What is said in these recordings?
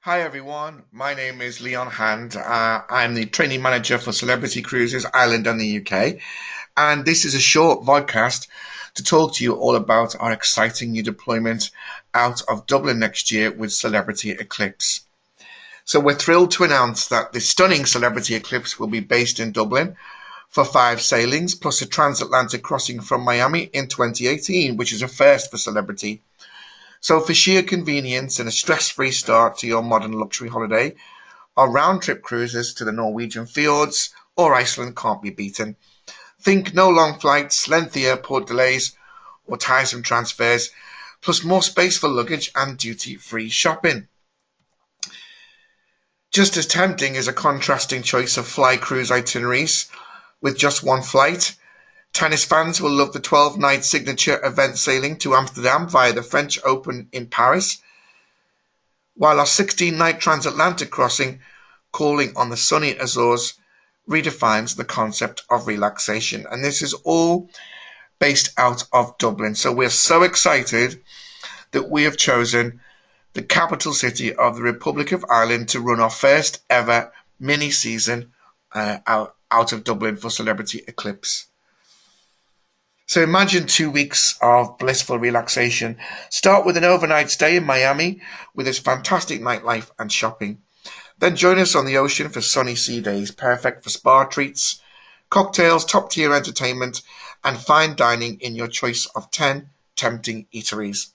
Hi everyone, my name is Leon Hand. I'm the training manager for Celebrity Cruises Ireland and the UK, and this is a short podcast to talk to you all about our exciting new deployment out of Dublin next year with Celebrity Eclipse. So we're thrilled to announce that the stunning Celebrity Eclipse will be based in Dublin for 5 sailings, plus a transatlantic crossing from Miami in 2018, which is a first for Celebrity. So for sheer convenience and a stress-free start to your modern luxury holiday, our round-trip cruises to the Norwegian fjords or Iceland can't be beaten. Think no long flights, lengthy airport delays, or tiresome transfers, plus more space for luggage and duty-free shopping. Just as tempting is a contrasting choice of fly cruise itineraries with just one flight. Tennis fans will love the 12-night signature event sailing to Amsterdam via the French Open in Paris, while our 16-night transatlantic crossing, calling on the sunny Azores, redefines the concept of relaxation. And this is all based out of Dublin. So we're so excited that we have chosen the capital city of the Republic of Ireland to run our first ever mini season out of Dublin for Celebrity Eclipse. So imagine 2 weeks of blissful relaxation. Start with an overnight stay in Miami with its fantastic nightlife and shopping. Then join us on the ocean for sunny sea days, perfect for spa treats, cocktails, top-tier entertainment, and fine dining in your choice of 10 tempting eateries.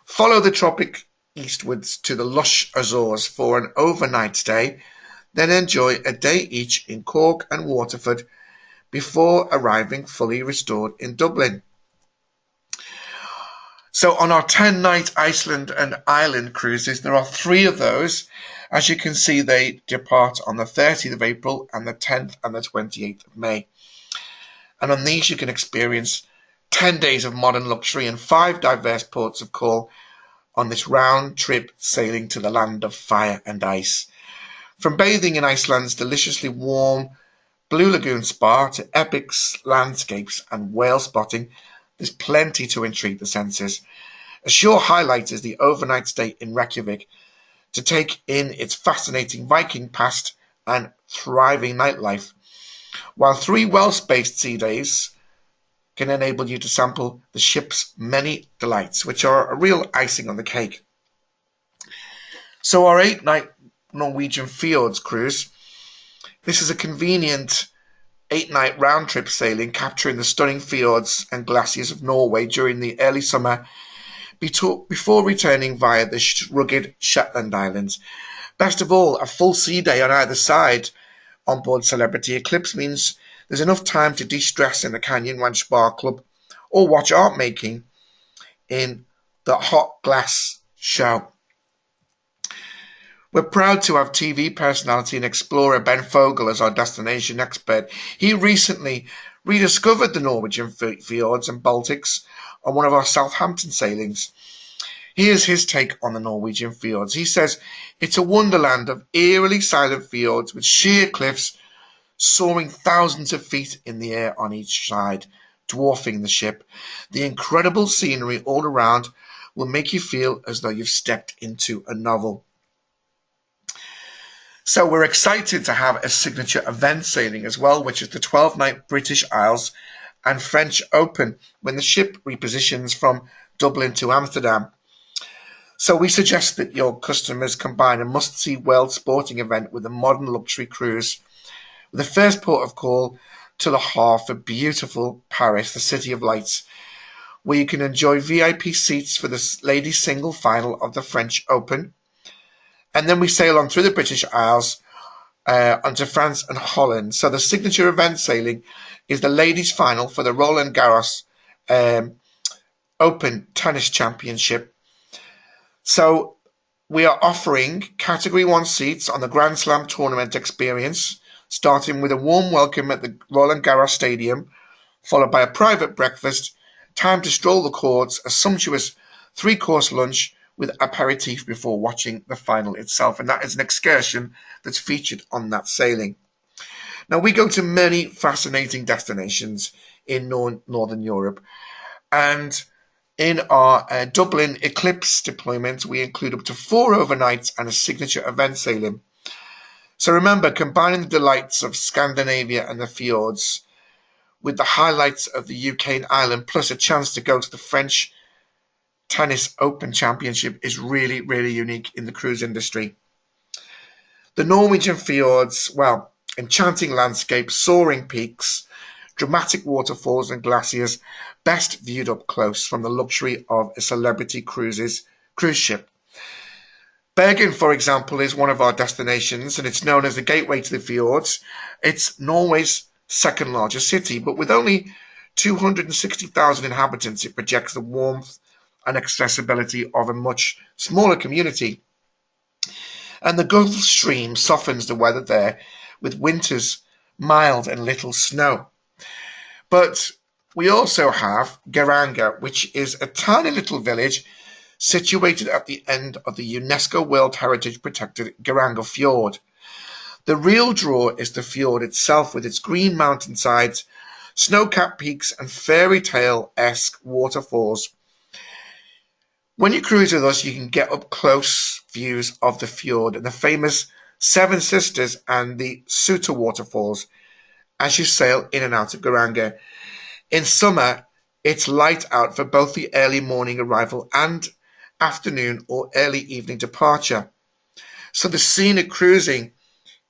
Follow the tropic eastwards to the lush Azores for an overnight stay, then enjoy a day each in Cork and Waterford before arriving fully restored in Dublin. So on our 10-night Iceland and Ireland cruises, there are 3 of those. As you can see, they depart on the 30th of April and the 10th and the 28th of May. And on these you can experience 10 days of modern luxury and 5 diverse ports of call on this round trip sailing to the land of fire and ice. From bathing in Iceland's deliciously warm Blue Lagoon Spa to epic landscapes and whale spotting, there's plenty to intrigue the senses. A sure highlight is the overnight stay in Reykjavik to take in its fascinating Viking past and thriving nightlife, while 3 well-spaced sea days can enable you to sample the ship's many delights, which are a real icing on the cake. So our 8-night Norwegian fjords cruise. This is a convenient 8-night round-trip sailing capturing the stunning fjords and glaciers of Norway during the early summer before returning via the rugged Shetland Islands. Best of all, a full sea day on either side on board Celebrity Eclipse means there's enough time to de-stress in the Canyon Ranch Bar Club or watch art making in the Hot Glass Show. We're proud to have TV personality and explorer Ben Fogel as our destination expert. He recently rediscovered the Norwegian fjords and Baltics on one of our Southampton sailings. Here's his take on the Norwegian fjords. He says, it's a wonderland of eerily silent fjords with sheer cliffs soaring thousands of feet in the air on each side, dwarfing the ship. The incredible scenery all around will make you feel as though you've stepped into a novel. So we're excited to have a signature event sailing as well, which is the 12-night British Isles and French Open when the ship repositions from Dublin to Amsterdam. So we suggest that your customers combine a must-see world sporting event with a modern luxury cruise, with the first port of call to the hearth of beautiful Paris, the City of Lights, where you can enjoy VIP seats for the ladies' single final of the French Open. And then we sail on through the British Isles onto France and Holland. So the signature event sailing is the ladies' final for the Roland Garros Open Tennis Championship. So we are offering Category 1 seats on the Grand Slam tournament experience, starting with a warm welcome at the Roland Garros Stadium, followed by a private breakfast, time to stroll the courts, a sumptuous 3-course lunch, with aperitif before watching the final itself. And that is an excursion that's featured on that sailing. Now, we go to many fascinating destinations in Northern Europe, and In our Dublin Eclipse deployment, we include up to 4 overnights and a signature event sailing. So remember, combining the delights of Scandinavia and the fjords with the highlights of the UK and Ireland, plus a chance to go to the French Tennis Open Championship is really, really unique in the cruise industry. The Norwegian fjords, well, enchanting landscapes, soaring peaks, dramatic waterfalls and glaciers, best viewed up close from the luxury of a celebrity cruise ship. Bergen, for example, is one of our destinations, and it's known as the gateway to the fjords. It's Norway's second largest city, but with only 260,000 inhabitants, it projects the warmth and accessibility of a much smaller community. And the Gulf Stream softens the weather there, with winters mild and little snow. But we also have Geiranger, which is a tiny little village situated at the end of the UNESCO World Heritage Protected Geiranger Fjord. The real draw is the fjord itself, with its green mountainsides, snow-capped peaks and fairy tale-esque waterfalls. When you cruise with us, you can get up close views of the fjord and the famous Seven Sisters and the Suta waterfalls as you sail in and out of Geiranger. In summer, it's light out for both the early morning arrival and afternoon or early evening departure. So the scenic cruising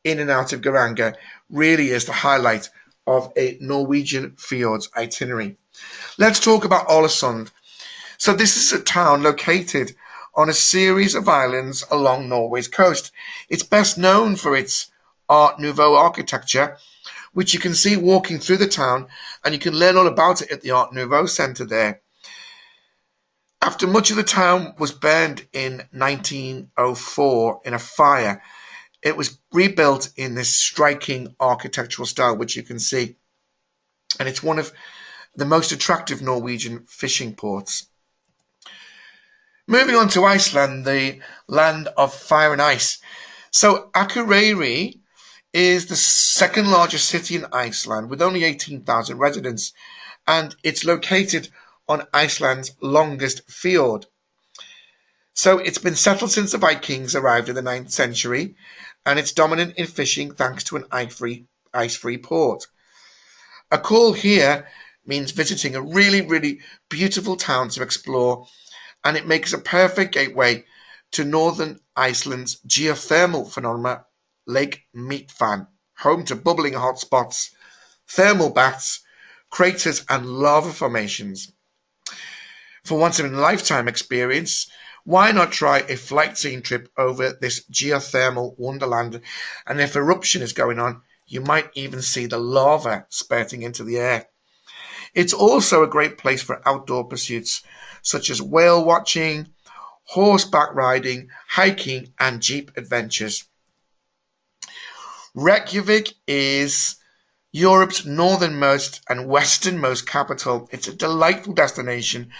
in and out of Geiranger really is the highlight of a Norwegian fjords itinerary. Let's talk about Ålesund. So this is a town located on a series of islands along Norway's coast. It's best known for its Art Nouveau architecture, which you can see walking through the town, and you can learn all about it at the Art Nouveau Centre there. After much of the town was burned in 1904 in a fire, it was rebuilt in this striking architectural style, which you can see. And it's one of the most attractive Norwegian fishing ports. Moving on to Iceland, the land of fire and ice. So Akureyri is the second largest city in Iceland with only 18,000 residents, and it's located on Iceland's longest fjord. So it's been settled since the Vikings arrived in the 9th century, and it's dominant in fishing thanks to an ice-free port. A call here means visiting a really, really beautiful town to explore, and it makes a perfect gateway to northern Iceland's geothermal phenomena, Lake Meatfan, home to bubbling hot spots, thermal baths, craters and lava formations. For once-in-a-lifetime experience, why not try a flight scene trip over this geothermal wonderland? And if eruption is going on, you might even see the lava spurting into the air. It's also a great place for outdoor pursuits such as whale watching, horseback riding, hiking and jeep adventures. Reykjavik is Europe's northernmost and westernmost capital. It's a delightful destination,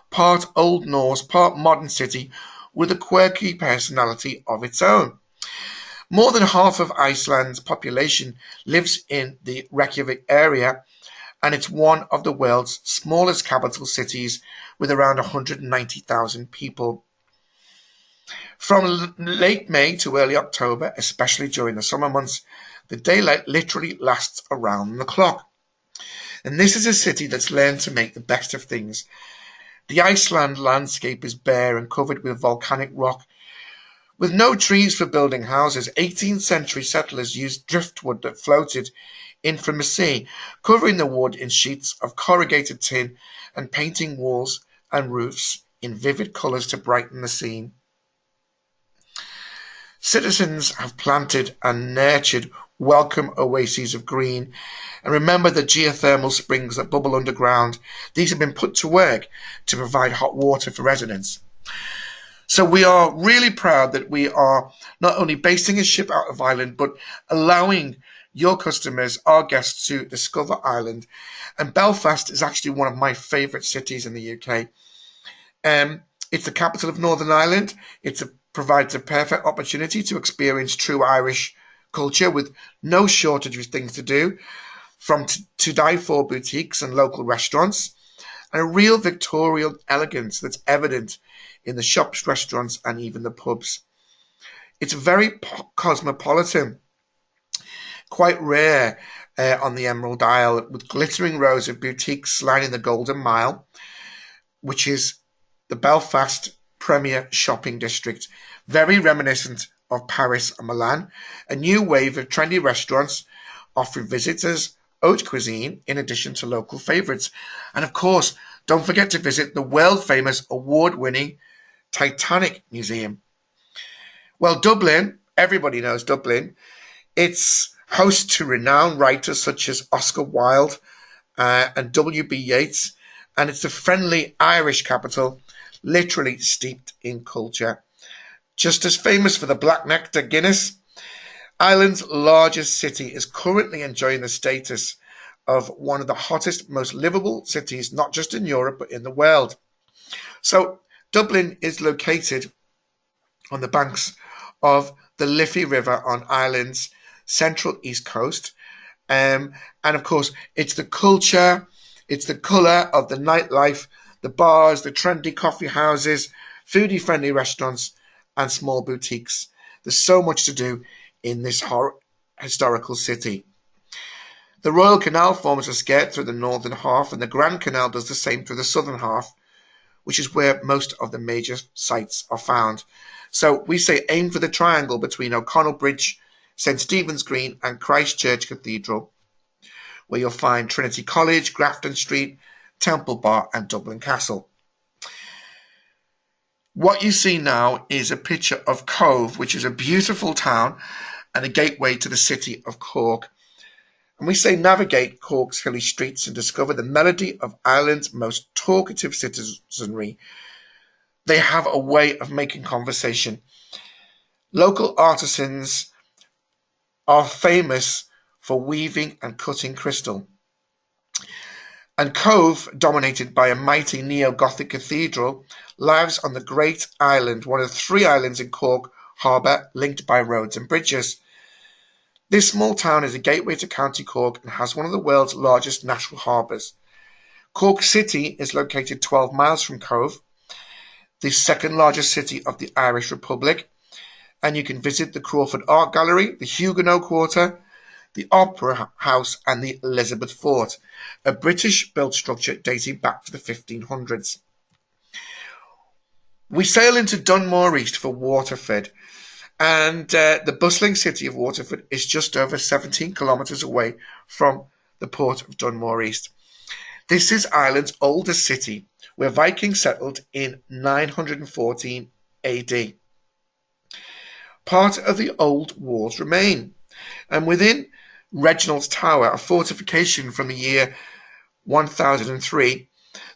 part Old Norse, part modern city, with a quirky personality of its own. More than half of Iceland's population lives in the Reykjavik area, and it's one of the world's smallest capital cities with around 190,000 people. From late May to early October, especially during the summer months, the daylight literally lasts around the clock. And this is a city that's learned to make the best of things. The Iceland landscape is bare and covered with volcanic rock. With no trees for building houses, 18th century settlers used driftwood that floated in from the sea, covering the wood in sheets of corrugated tin and painting walls and roofs in vivid colours to brighten the scene. Citizens have planted and nurtured welcome oases of green, and remember the geothermal springs that bubble underground. These have been put to work to provide hot water for residents. So we are really proud that we are not only basing a ship out of Ireland, but allowing your customers, our guests, to discover Ireland. And Belfast is actually one of my favourite cities in the UK. It's the capital of Northern Ireland. It provides a perfect opportunity to experience true Irish culture with no shortage of things to do, from to die for boutiques and local restaurants. and a real Victorian elegance that's evident in the shops, restaurants, and even the pubs. It's very cosmopolitan, quite rare on the Emerald Isle, with glittering rows of boutiques lining the Golden Mile, which is the Belfast premier shopping district, very reminiscent of Paris and Milan. A new wave of trendy restaurants offering visitors haute cuisine in addition to local favourites. And of course, don't forget to visit the world-famous, award-winning Titanic Museum. Well, Dublin, everybody knows Dublin. It's host to renowned writers such as Oscar Wilde and W.B. Yeats, and it's the friendly Irish capital, literally steeped in culture. Just as famous for the Black Nectar Guinness, Ireland's largest city is currently enjoying the status of one of the hottest, most livable cities, not just in Europe, but in the world. So Dublin is located on the banks of the Liffey River on Ireland's central east coast. And of course, it's the culture, it's the colour of the nightlife, the bars, the trendy coffee houses, foodie-friendly restaurants, and small boutiques. There's so much to do in this historical city. The Royal Canal forms a skirt through the northern half, and the Grand Canal does the same through the southern half, which is where most of the major sites are found. So we say aim for the triangle between O'Connell Bridge, St Stephen's Green, and Christchurch Cathedral, where you'll find Trinity College, Grafton Street, Temple Bar, and Dublin Castle. What you see now is a picture of Cove, which is a beautiful town and a gateway to the city of Cork. And we say navigate Cork's hilly streets and discover the melody of Ireland's most talkative citizenry. They have a way of making conversation. Local artisans are famous for weaving and cutting crystal. And Cove, dominated by a mighty neo-Gothic cathedral, lies on the Great Island, one of 3 islands in Cork Harbour, linked by roads and bridges. This small town is a gateway to County Cork and has one of the world's largest natural harbours. Cork City is located 12 miles from Cove, the second largest city of the Irish Republic, and you can visit the Crawford Art Gallery, the Huguenot Quarter, the Opera House, and the Elizabeth Fort, a British-built structure dating back to the 1500s. We sail into Dunmore East for Waterford, and the bustling city of Waterford is just over 17 kilometres away from the port of Dunmore East. This is Ireland's oldest city, where Vikings settled in 914 AD. Part of the old walls remain, and within Reginald's Tower, a fortification from the year 1003,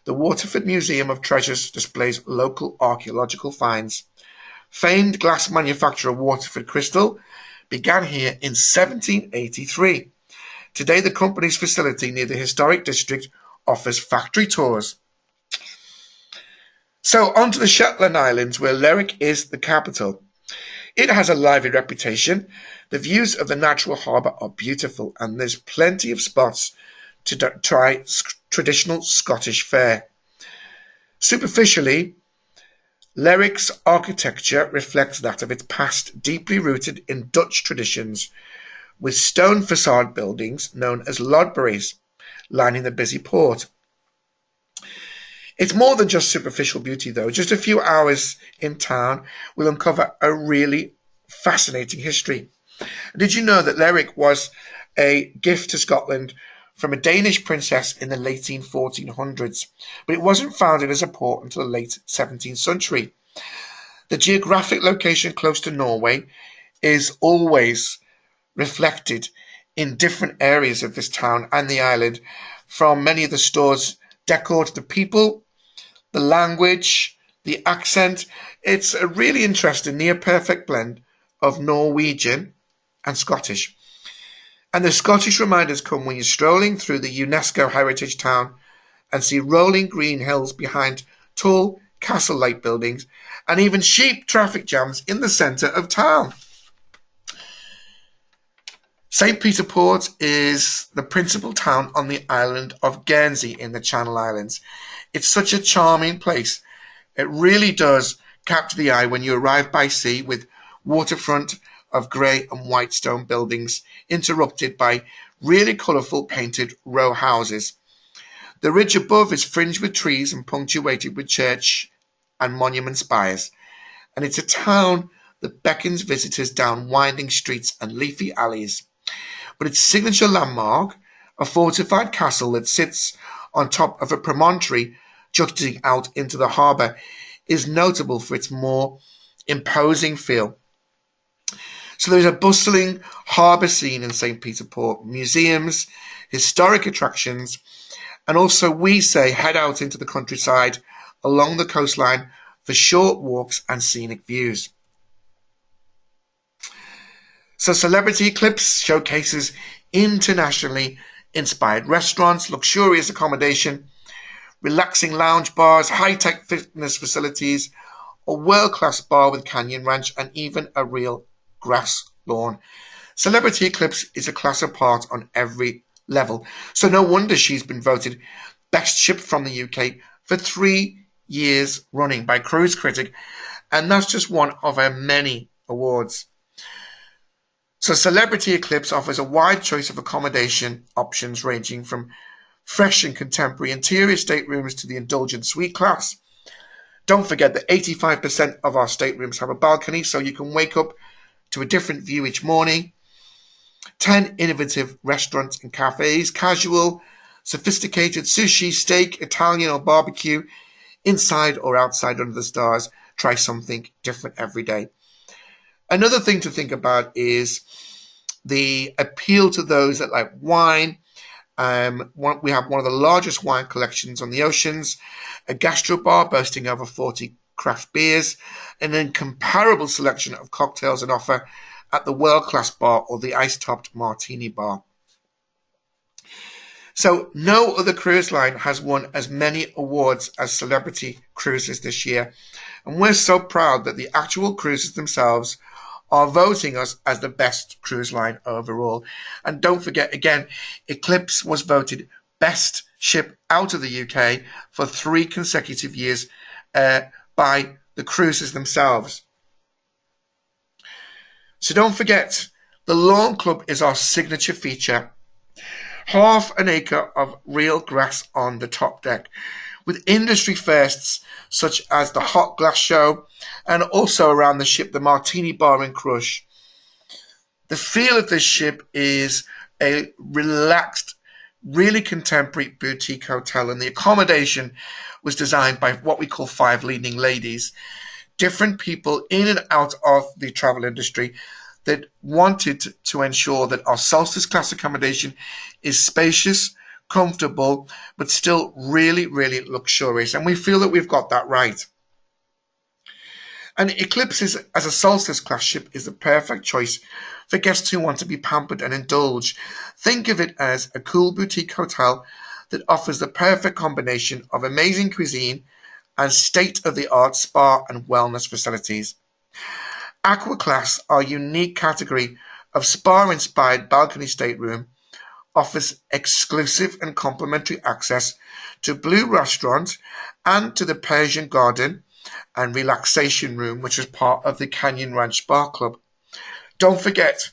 the Waterford Museum of Treasures displays local archaeological finds. Famed glass manufacturer Waterford Crystal began here in 1783. Today, the company's facility near the historic district offers factory tours. So, on to the Shetland Islands, where Lerwick is the capital. It has a lively reputation. The views of the natural harbour are beautiful, and there's plenty of spots to try traditional Scottish fare. Superficially, Lerwick's architecture reflects that of its past, deeply rooted in Dutch traditions, with stone facade buildings known as Lodberries lining the busy port. It's more than just superficial beauty, though. Just a few hours in town will uncover a really fascinating history. Did you know that Lerwick was a gift to Scotland from a Danish princess in the late 1400s, but it wasn't founded as a port until the late 17th century. The geographic location close to Norway is always reflected in different areas of this town and the island, from many of the store's decor to the people, the language, the accent. It's a really interesting, near-perfect blend of Norwegian and Scottish. And the Scottish reminders come when you're strolling through the UNESCO heritage town and see rolling green hills behind tall castle-like buildings and even sheep traffic jams in the centre of town. St. Peter Port is the principal town on the island of Guernsey in the Channel Islands. It's such a charming place. It really does capture the eye when you arrive by sea, with waterfront of grey and white stone buildings interrupted by really colourful painted row houses. The ridge above is fringed with trees and punctuated with church and monument spires, and it's a town that beckons visitors down winding streets and leafy alleys. But its signature landmark, a fortified castle that sits on top of a promontory jutting out into the harbour, is notable for its more imposing feel. So there's a bustling harbour scene in St. Peter Port, museums, historic attractions, and also we say head out into the countryside along the coastline for short walks and scenic views. So Celebrity Eclipse showcases internationally inspired restaurants, luxurious accommodation, relaxing lounge bars, high-tech fitness facilities, a world-class bar with canyon ranch, and even a real grass lawn. Celebrity Eclipse is a class apart on every level, so no wonder she's been voted best ship from the UK for 3 years running by Cruise Critic, and that's just one of her many awards. So Celebrity Eclipse offers a wide choice of accommodation options ranging from fresh and contemporary interior staterooms to the indulgent suite class. Don't forget that 85% of our staterooms have a balcony, so you can wake up to a different view each morning. 10 innovative restaurants and cafes, casual, sophisticated, sushi, steak, Italian or barbecue, inside or outside under the stars. Try something different every day. Another thing to think about is the appeal to those that like wine. We have one of the largest wine collections on the oceans, a gastro bar boasting over 40 craft beers, and an incomparable selection of cocktails on offer at the world-class bar or the ice-topped martini bar. So no other cruise line has won as many awards as Celebrity Cruises this year, and we're so proud that the actual cruises themselves are voting us as the best cruise line overall. And don't forget, again, Eclipse was voted best ship out of the UK for 3 consecutive years by the cruises themselves. So don't forget, the Lawn Club is our signature feature. Half an acre of real grass on the top deck, with industry firsts such as the hot glass show, and also around the ship the Martini Bar and Crush. The feel of this ship is a relaxed, really contemporary boutique hotel, and the accommodation was designed by what we call 5 leading ladies, different people in and out of the travel industry that wanted to ensure that our Solstice class accommodation is spacious, comfortable, but still really, really luxurious. And we feel that we've got that right. And Eclipse as a Solstice class ship is the perfect choice for guests who want to be pampered and indulge. Think of it as a cool boutique hotel that offers the perfect combination of amazing cuisine and state-of-the-art spa and wellness facilities. Aqua Class, our unique category of spa-inspired balcony stateroom, offers exclusive and complimentary access to Blue Restaurant and to the Persian Garden and Relaxation Room, which is part of the Canyon Ranch Bar Club. Don't forget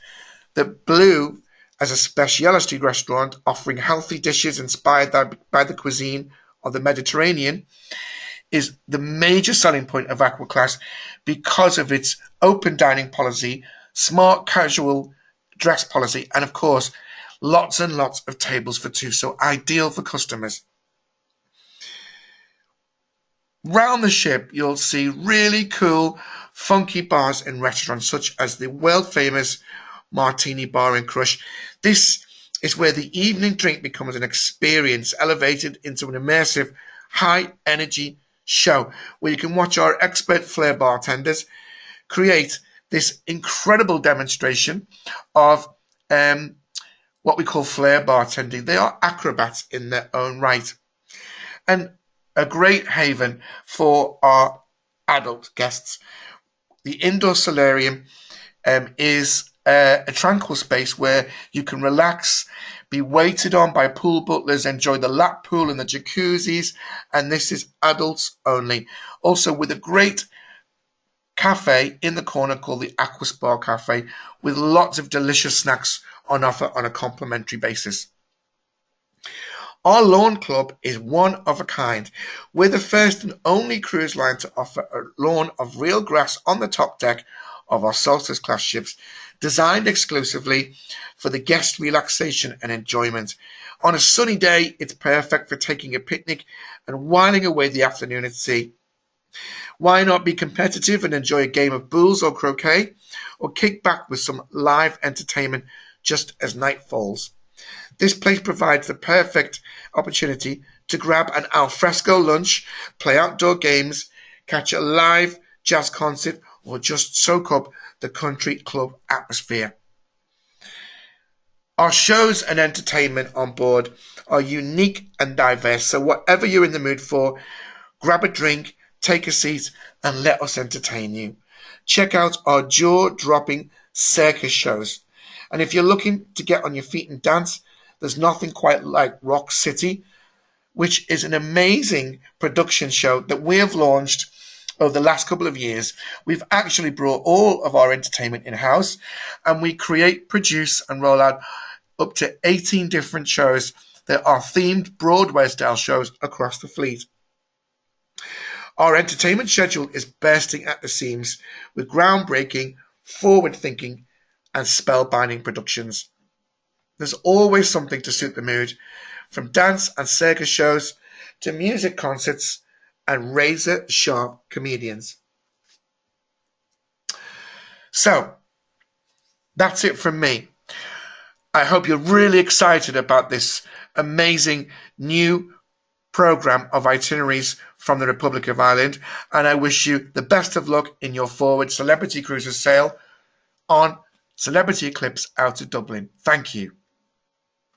that Blue, as a specialty restaurant offering healthy dishes inspired by the cuisine of the Mediterranean, is the major selling point of Aqua Class because of its open dining policy, smart casual dress policy, and of course, lots and lots of tables for 2, so ideal for customers. Round the ship, you'll see really cool, funky bars and restaurants such as the world-famous Martini Bar and Crush. This is where the evening drink becomes an experience elevated into an immersive, high-energy show where you can watch our expert flair bartenders create this incredible demonstration of what we call flair bartending. They are acrobats in their own right, and a great haven for our adult guests. The indoor solarium is a tranquil space where you can relax, be waited on by pool butlers, enjoy the lap pool and the jacuzzis, and this is adults only. Also with a great cafe in the corner called the Aqua Spa Cafe with lots of delicious snacks on offer on a complimentary basis. Our lawn club is one of a kind. We're the first and only cruise line to offer a lawn of real grass on the top deck of our Solstice class ships, designed exclusively for the guest relaxation and enjoyment. On a sunny day, it's perfect for taking a picnic and whiling away the afternoon at sea. Why not be competitive and enjoy a game of boules or croquet, or kick back with some live entertainment just as night falls? This place provides the perfect opportunity to grab an alfresco lunch, play outdoor games, catch a live jazz concert, or just soak up the country club atmosphere. Our shows and entertainment on board are unique and diverse, so whatever you're in the mood for, grab a drink, take a seat, and let us entertain you. Check out our jaw-dropping circus shows. And if you're looking to get on your feet and dance, there's nothing quite like Rock City, which is an amazing production show that we have launched over the last couple of years. We've actually brought all of our entertainment in-house, and we create, produce, and roll out up to 18 different shows that are themed Broadway-style shows across the fleet. Our entertainment schedule is bursting at the seams with groundbreaking, forward-thinking, and spellbinding productions. There's always something to suit the mood, from dance and circus shows to music concerts and razor-sharp comedians. So, that's it from me. I hope you're really excited about this amazing new program of itineraries from the Republic of Ireland, and I wish you the best of luck in your forward Celebrity Cruises sail on Celebrity Eclipse out of Dublin. Thank you.